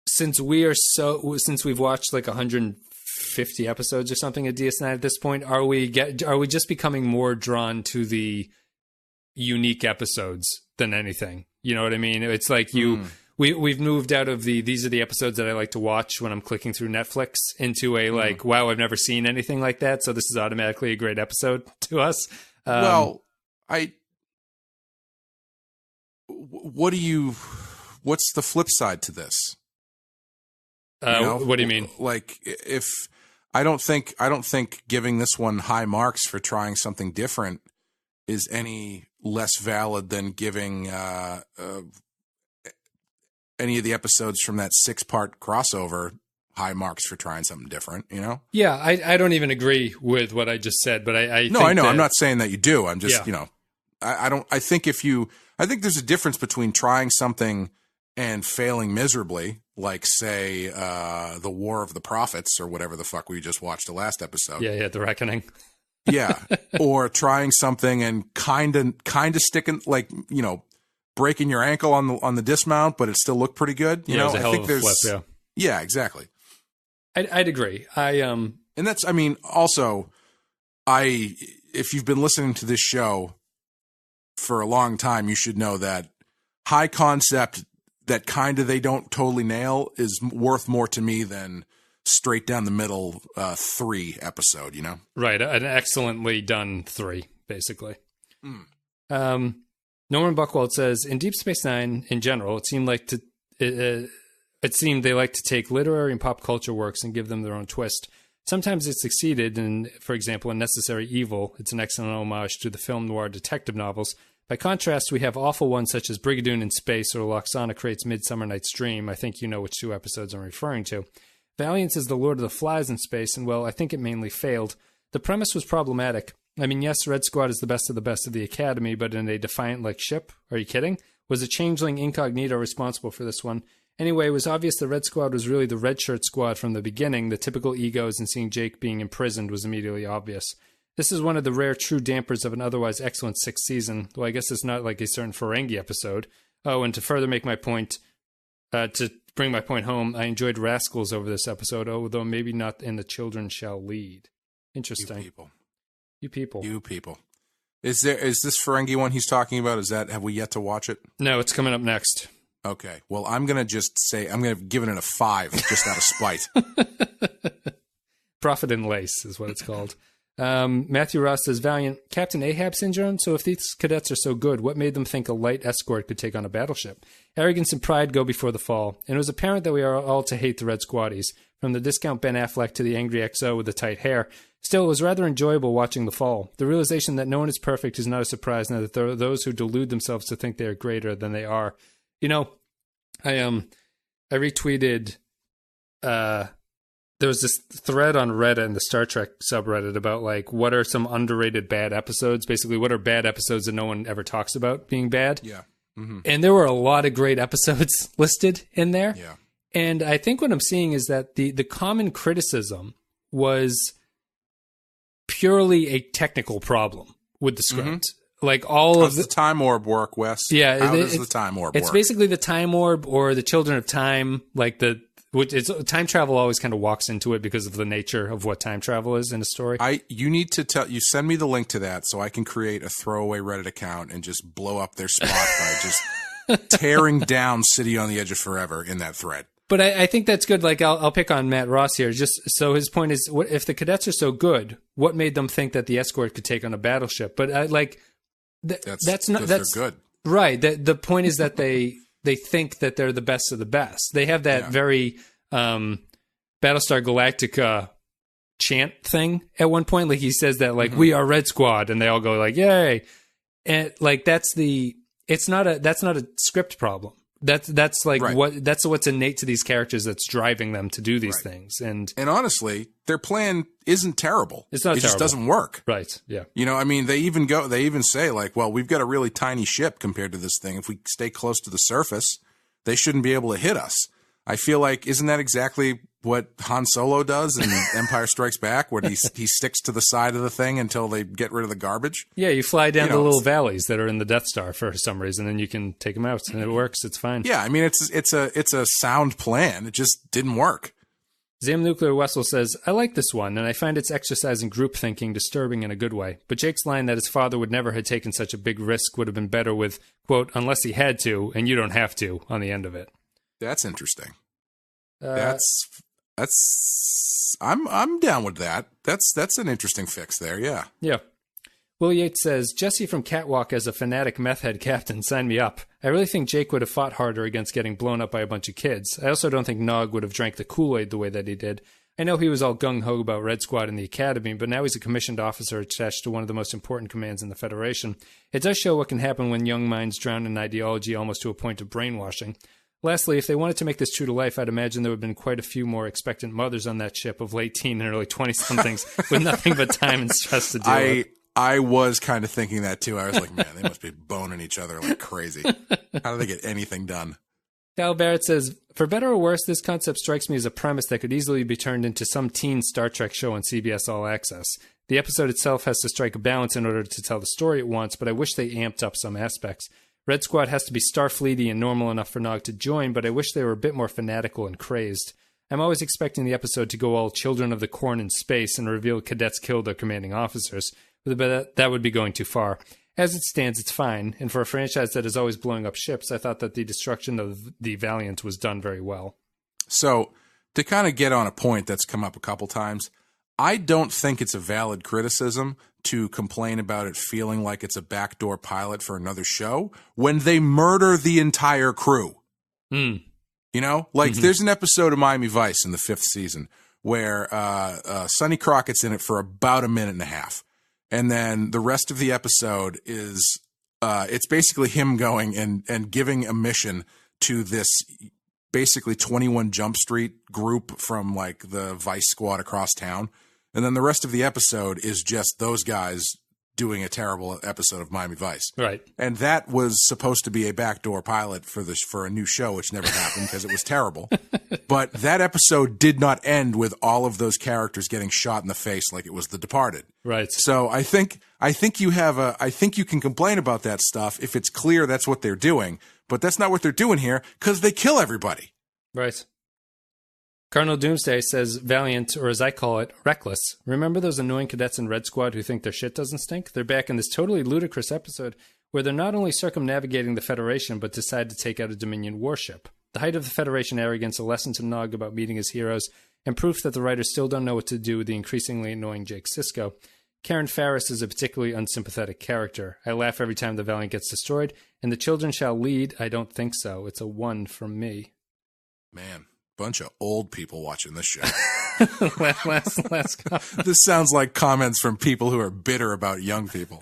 since we've watched like 150 episodes or something at DS9 at this point, are we just becoming more drawn to the unique episodes than anything? You know what I mean? It's like we've moved out of these are the episodes that I like to watch when I'm clicking through Netflix into a like, wow, I've never seen anything like that, so this is automatically a great episode to us. What's the flip side to this? What do you mean? Like, if I don't think giving this one high marks for trying something different is any less valid than giving any of the episodes from that 6-part crossover high marks for trying something different, you know? Yeah, I don't even agree with what I just said, but I know. I'm not saying that you do. I'm just, you know, I think there's a difference between trying something and failing miserably, like, say, the War of the Prophets or whatever the fuck we just watched the last episode. Yeah, The Reckoning. Yeah. Or trying something and kind of sticking, like, you know, breaking your ankle on the dismount, but it still looked pretty good. You know, it was a hell of a flip, yeah, exactly. I'd agree. And that's, I mean, also, if you've been listening to this show for a long time, you should know that high concept that kind of they don't totally nail is worth more to me than straight down the middle 3 episode, you know? Right. An excellently done 3, basically. Norman Buckwald says, in Deep Space Nine, in general, it seemed they like to take literary and pop culture works and give them their own twist. Sometimes it succeeded, and for example, in Necessary Evil, it's an excellent homage to the film noir detective novels. By contrast, we have awful ones such as Brigadoon in Space or Loxana Crate's Midsummer Night's Dream. I think you know which 2 episodes I'm referring to. Valiant is the Lord of the Flies in space, and well, I think it mainly failed. The premise was problematic. I mean, yes, Red Squad is the best of the Academy, but in a Defiant-like ship? Are you kidding? Was a changeling incognito responsible for this one? Anyway, it was obvious the Red Squad was really the Red Shirt Squad from the beginning. The typical egos and seeing Jake being imprisoned was immediately obvious. This is one of the rare true dampers of an otherwise excellent 6th season. Well, I guess it's not like a certain Ferengi episode. Oh, and to further make my point, to bring my point home, I enjoyed Rascals over this episode, although maybe not in The Children Shall Lead. Interesting. You people. Is this Ferengi one he's talking about? Have we yet to watch it? No, it's coming up next. Okay. Well, I'm going to just say, I'm going to give it a 5 just out of spite. Profit and Lace is what it's called. Matthew Ross says, Valiant, Captain Ahab syndrome? So if these cadets are so good, what made them think a light escort could take on a battleship? Arrogance and pride go before the fall, and it was apparent that we are all to hate the Red Squaddies. From the discount Ben Affleck to the angry XO with the tight hair, Still, it was rather enjoyable watching the fall. The realization that no one is perfect is not a surprise, now that there are those who delude themselves to think they are greater than they are. You know, I retweeted, there was this thread on Reddit and the Star Trek subreddit about, like, what are some underrated bad episodes? Basically, what are bad episodes that no one ever talks about being bad? Yeah. Mm-hmm. And there were a lot of great episodes listed in there. Yeah. And I think what I'm seeing is that the common criticism was purely a technical problem with the script. Mm-hmm. Like all of the Time Orb work, Wes. Yeah. How does the Time Orb work? It's basically the Time Orb or the Children of Time, like time travel always kind of walks into it because of the nature of what time travel is in a story. You need to you send me the link to that so I can create a throwaway Reddit account and just blow up their spot by just tearing down City on the Edge of Forever in that thread. But I think that's good. Like, I'll pick on Matt Ross here. Just so his point is, what if the cadets are so good? What made them think that the escort could take on a battleship? But that's not they're good, right? The point is that they think that they're the best of the best. They have that very Battlestar Galactica chant thing at one point. Like he says that, like, we are Red Squad, and they all go like, yay! And like that's not a script problem. That's like what's innate to these characters that's driving them to do these things. And honestly, their plan isn't terrible. It's not. It just doesn't work. Right. Yeah. You know, I mean, they even say, like, well, we've got a really tiny ship compared to this thing. If we stay close to the surface, they shouldn't be able to hit us. I feel like, isn't that exactly what Han Solo does in Empire Strikes Back, where he sticks to the side of the thing until they get rid of the garbage? Yeah, you fly down the little valleys that are in the Death Star for some reason, and you can take them out, and it works. It's fine. Yeah, I mean, it's a sound plan. It just didn't work. Zam Nuclear Wessel says, I like this one, and I find its exercise in group thinking disturbing in a good way. But Jake's line that his father would never have taken such a big risk would have been better with, quote, unless he had to, and you don't have to, on the end of it. That's interesting. I'm down with that. That's an interesting fix there. Yeah. Yeah. Will Yates says, Jesse from Catwalk as a fanatic meth head captain, sign me up. I really think Jake would have fought harder against getting blown up by a bunch of kids. I also don't think Nog would have drank the Kool-Aid the way that he did. I know he was all gung-ho about Red Squad in the Academy, but now he's a commissioned officer attached to one of the most important commands in the Federation. It does show what can happen when young minds drown in ideology almost to a point of brainwashing. Lastly, if they wanted to make this true to life, I'd imagine there would have been quite a few more expectant mothers on that ship of late teen and early 20-somethings with nothing but time and stress to deal with. I was kind of thinking that too. I was like, man, they must be boning each other like crazy. How do they get anything done? Cal Barrett says, for better or worse, this concept strikes me as a premise that could easily be turned into some teen Star Trek show on CBS All Access. The episode itself has to strike a balance in order to tell the story it wants, but I wish they amped up some aspects. Red Squad has to be Starfleety and normal enough for Nog to join, but I wish they were a bit more fanatical and crazed. I'm always expecting the episode to go all Children of the Corn in space and reveal cadets killed their commanding officers, but that would be going too far. As it stands, it's fine, and for a franchise that is always blowing up ships, I thought that the destruction of the Valiant was done very well. So, to kind of get on a point that's come up a couple times, I don't think it's a valid criticism to complain about it feeling like it's a backdoor pilot for another show when they murder the entire crew. You know, like there's an episode of Miami Vice in the 5th season where Sonny Crockett's in it for about a minute and a half. And then the rest of the episode is it's basically him going and giving a mission to this basically 21 Jump Street group from like the Vice Squad across town. And then the rest of the episode is just those guys doing a terrible episode of Miami Vice. Right. And that was supposed to be a backdoor pilot for a new show, which never happened because it was terrible. But that episode did not end with all of those characters getting shot in the face like it was The Departed. Right. So I think you can complain about that stuff if it's clear that's what they're doing, but that's not what they're doing here because they kill everybody. Right. Cardinal Doomsday says, Valiant, or as I call it, reckless. Remember those annoying cadets in Red Squad who think their shit doesn't stink? They're back in this totally ludicrous episode where they're not only circumnavigating the Federation, but decide to take out a Dominion warship. The height of the Federation arrogance, a lesson to Nog about meeting his heroes, and proof that the writers still don't know what to do with the increasingly annoying Jake Sisko. Karen Farris is a particularly unsympathetic character. I laugh every time the Valiant gets destroyed, and the children shall lead. I don't think so. It's a 1 from me. Man. Bunch of old people watching this show. last comment. This sounds like comments from people who are bitter about young people.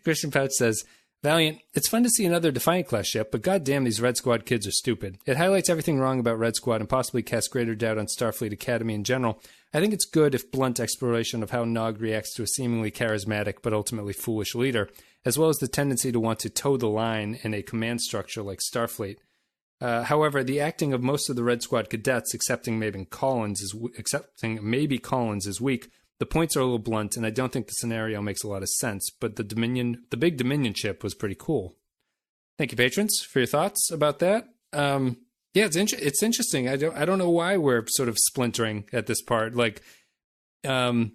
Christian Pouch says, Valiant, it's fun to see another Defiant class ship, but goddamn, these Red Squad kids are stupid. It highlights everything wrong about Red Squad and possibly casts greater doubt on Starfleet Academy in general. I think it's good if blunt exploration of how Nog reacts to a seemingly charismatic but ultimately foolish leader, as well as the tendency to want to toe the line in a command structure like Starfleet. However, the acting of most of the Red Squad cadets, excepting maybe Collins, is weak. The points are a little blunt, and I don't think the scenario makes a lot of sense, but the big Dominion ship was pretty cool. Thank you, patrons, for your thoughts about that. Yeah, it's interesting. I don't know why we're sort of splintering at this part. Like, and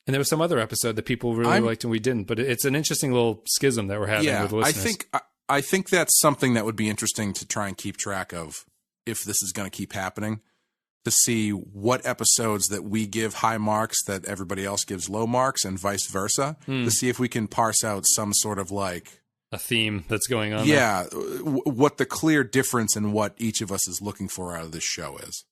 there was some other episode that people really liked and we didn't, but it's an interesting little schism that we're having with listeners. I think that's something that would be interesting to try and keep track of if this is going to keep happening. To see what episodes that we give high marks that everybody else gives low marks and vice versa. To see if we can parse out some sort of like a theme that's going on. Yeah. What the clear difference in what each of us is looking for out of this show is.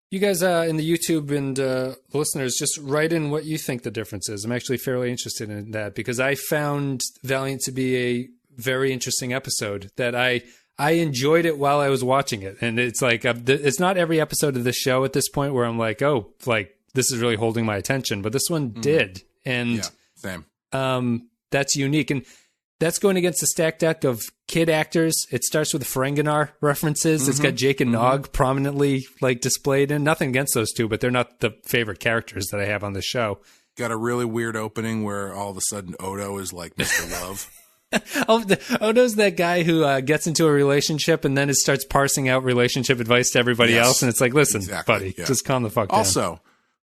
You guys in the YouTube and listeners, just write in what you think the difference is. I'm actually fairly interested in that because I found Valiant to be a very interesting episode that I enjoyed it while I was watching it. And it's like, it's not every episode of this show at this point where I'm like, oh, like this is really holding my attention, but this one did. And same. That's unique. And that's going against the stack deck of kid actors. It starts with the Ferenginar references. It's got Jake and Nog prominently like displayed in. Nothing against those two, but they're not the favorite characters that I have on the show. Got a really weird opening where all of a sudden Odo is like Mr. Love. Odo's that guy who gets into a relationship and then it starts parsing out relationship advice to everybody else. And it's like, listen, buddy, just calm the fuck down.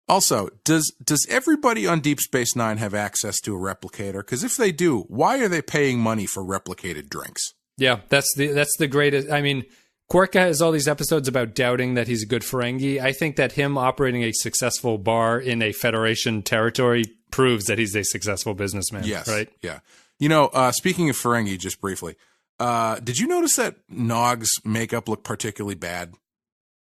Also, does everybody on Deep Space Nine have access to a replicator? Because if they do, why are they paying money for replicated drinks? Yeah, that's the greatest. I mean, Quark has all these episodes about doubting that he's a good Ferengi. I think that him operating a successful bar in a Federation territory proves that he's a successful businessman. Yes, right? Yeah. You know, speaking of Ferengi, just briefly, did you notice that Nog's makeup looked particularly bad?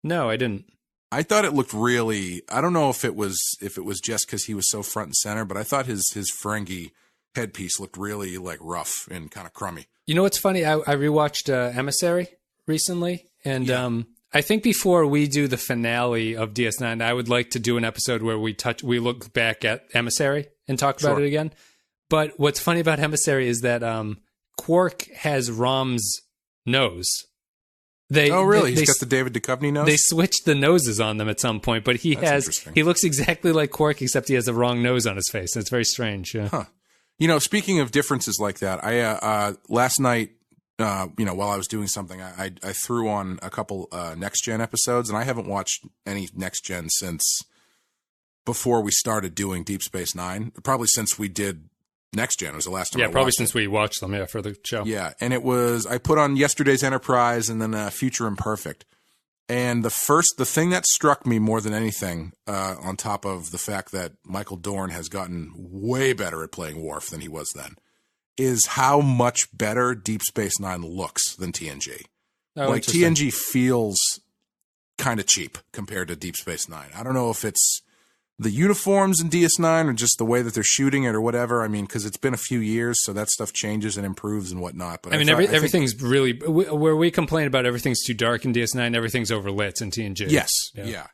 No, I didn't. I thought it looked really. I don't know if it was just because he was so front and center, but I thought his Ferengi headpiece looked really like rough and kind of crummy. You know what's funny? I rewatched Emissary recently, and I think before we do the finale of DS9, I would like to do an episode where we look back at Emissary and talk about it again. But what's funny about Emissary is that Quark has Rom's nose. Really? He's got the David Duchovny nose? They switched the noses on them at some point, but he looks exactly like Quark, except he has the wrong nose on his face. And it's very strange. Yeah. Huh. You know, speaking of differences like that, I last night, while I was doing something, I threw on a couple Next Gen episodes, and I haven't watched any Next Gen since before we started doing Deep Space Nine. Probably since we did Next Gen was the last time. Yeah, probably since we watched them. Yeah, for the show. Yeah, and I put on Yesterday's Enterprise and then Future Imperfect, and the thing that struck me more than anything, on top of the fact that Michael Dorn has gotten way better at playing Worf than he was then, is how much better Deep Space Nine looks than TNG. Oh, like TNG feels kind of cheap compared to Deep Space Nine. I don't know if it's the uniforms in DS9 or just the way that they're shooting it or whatever. I mean, because it's been a few years, so that stuff changes and improves and whatnot. But everything's really where we complain about everything's too dark in DS9. Everything's overlit in TNG. Yes,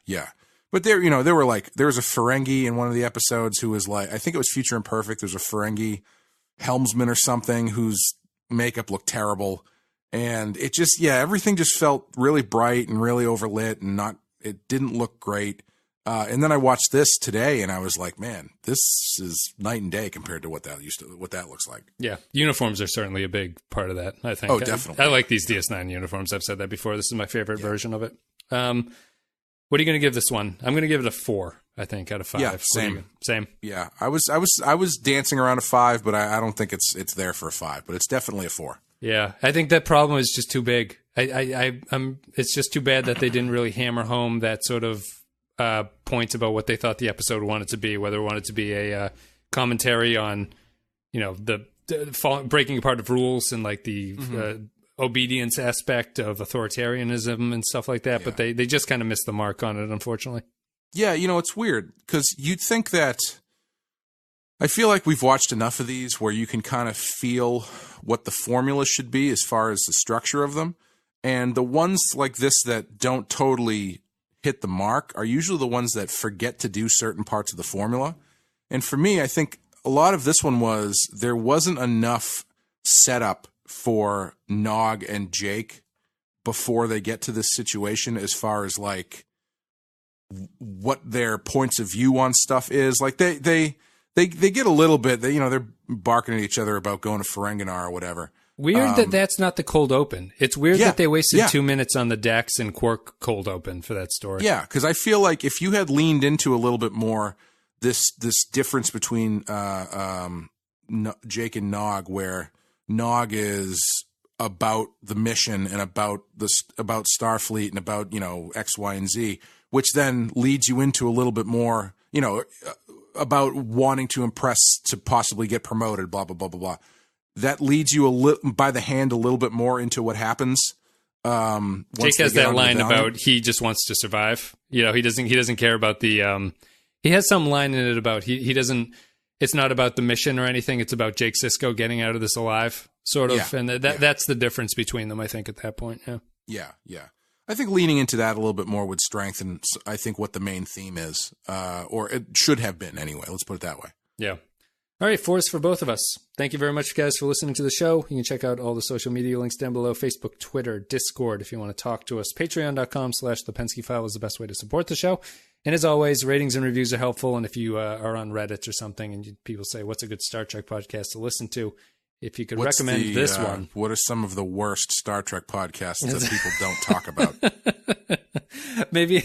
yeah. But there was a Ferengi in one of the episodes who was like, I think it was Future Imperfect. There's a Ferengi helmsman or something whose makeup looked terrible, and it just everything just felt really bright and really overlit and it didn't look great. And then I watched this today, and I was like, "Man, this is night and day compared to what that looks like." Yeah, uniforms are certainly a big part of that. I think. Oh, definitely. I like these DS9 uniforms. I've said that before. This is my favorite version of it. What are you going to give this one? I'm going to give it a 4. I think out of 5. Yeah, same. Yeah, I was dancing around a 5, but I don't think it's there for a 5. But it's definitely a 4. Yeah, I think that problem is just too big. It's just too bad that they didn't really hammer home that sort of points about what they thought the episode wanted to be, whether it wanted to be a commentary on, the breaking apart of rules and like the obedience aspect of authoritarianism and stuff like that. Yeah. But they just kind of missed the mark on it, unfortunately. Yeah, it's weird because you'd think that. I feel like we've watched enough of these where you can kind of feel what the formula should be as far as the structure of them. And the ones like this that don't totally hit the mark are usually the ones that forget to do certain parts of the formula. And for me, I think a lot of this one was there wasn't enough setup for Nog and Jake before they get to this situation as far as like what their points of view on stuff is. Like they get a little bit, they're barking at each other about going to Ferenginar or whatever. Weird that that's not the cold open. It's weird that they wasted 2 minutes on the Dax and Quark cold open for that story. Yeah, because I feel like if you had leaned into a little bit more this difference between Jake and Nog, where Nog is about the mission and about Starfleet and about X, Y, and Z, which then leads you into a little bit more about wanting to impress to possibly get promoted, blah blah blah blah blah. That leads you by the hand a little bit more into what happens. Jake has that line about he just wants to survive. He doesn't care about the. He has some line in it about he doesn't. It's not about the mission or anything. It's about Jake Sisko getting out of this alive, sort of. Yeah, and that's the difference between them, I think, at that point. Yeah. Yeah. I think leaning into that a little bit more would strengthen, I think, what the main theme is, or it should have been anyway. Let's put it that way. Yeah. All right, 4s for both of us. Thank you very much, guys, for listening to the show. You can check out all the social media links down below: Facebook, Twitter, Discord, if you want to talk to us. Patreon.com/The Pensky File is the best way to support the show. And as always, ratings and reviews are helpful. And if you are on Reddit or something and people say, what's a good Star Trek podcast to listen to? If you could recommend this one. What are some of the worst Star Trek podcasts that people don't talk about? Maybe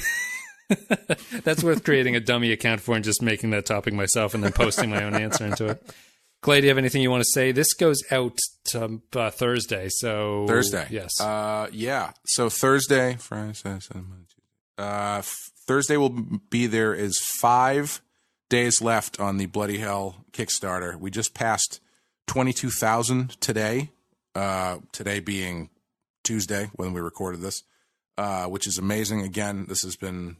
that's worth creating a dummy account for and just making that topic myself and then posting my own answer into it. Clay, do you have anything you want to say? This goes out Thursday. So Thursday. Yes. Yeah. So Thursday, Friday, Saturday, Sunday, Monday, Tuesday. Thursday will be there is 5 days left on the Bloody Hell Kickstarter. We just passed 22,000 today. Today being Tuesday when we recorded this, which is amazing. Again, this has been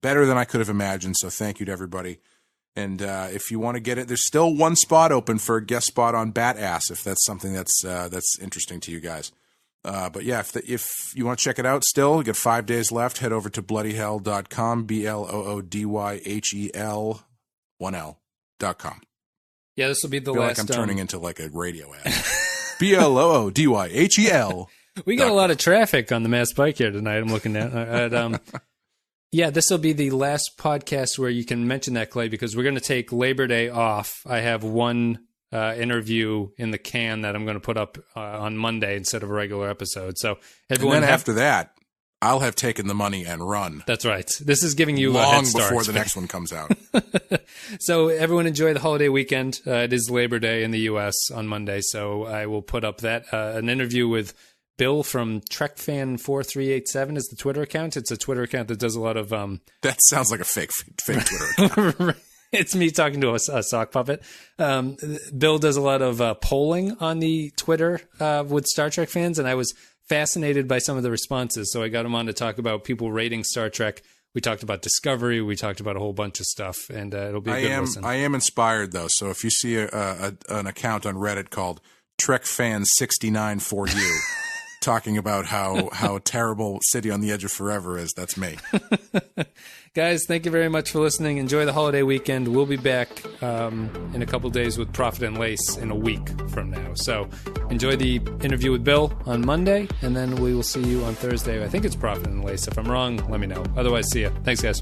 better than I could have imagined. So thank you to everybody. And if you want to get it, there's still one spot open for a guest spot on Badass, if that's something that's interesting to you guys. But yeah, if you want to check it out still, you got 5 days left. Head over to bloodyhell.com, BLOODYHEL1L.com. Yeah, this will be the I feel last. Like I'm turning into like a radio ad. BLOODYHEL. We got a lot of traffic on the Mass Bike here tonight. I'm looking at. Yeah, this will be the last podcast where you can mention that, Clay, because we're going to take Labor Day off. I have one interview in the can that I'm going to put up on Monday instead of a regular episode. So everyone, and then after that, I'll have taken the money and run. That's right. This is giving you long a head start before the next one comes out. So everyone enjoy the holiday weekend. It is Labor Day in the U.S. on Monday, so I will put up that an interview with Bill from TrekFan4387 is the Twitter account. It's a Twitter account that does a lot of that sounds like a fake Twitter account. It's me talking to a sock puppet. Bill does a lot of polling on the Twitter with Star Trek fans, and I was fascinated by some of the responses. So I got him on to talk about people rating Star Trek. We talked about Discovery. We talked about a whole bunch of stuff, and it'll be a good listen. I am inspired, though. So if you see an account on Reddit called TrekFan69 for you, talking about how terrible City on the Edge of Forever is, that's me. Guys, thank you very much for listening. Enjoy the holiday weekend. We'll be back in a couple days with Profit and Lace in a week from now. So enjoy the interview with Bill on Monday, and then we will see you on Thursday. I think it's Profit and Lace. If I'm wrong, let me know. Otherwise, see ya. Thanks, guys.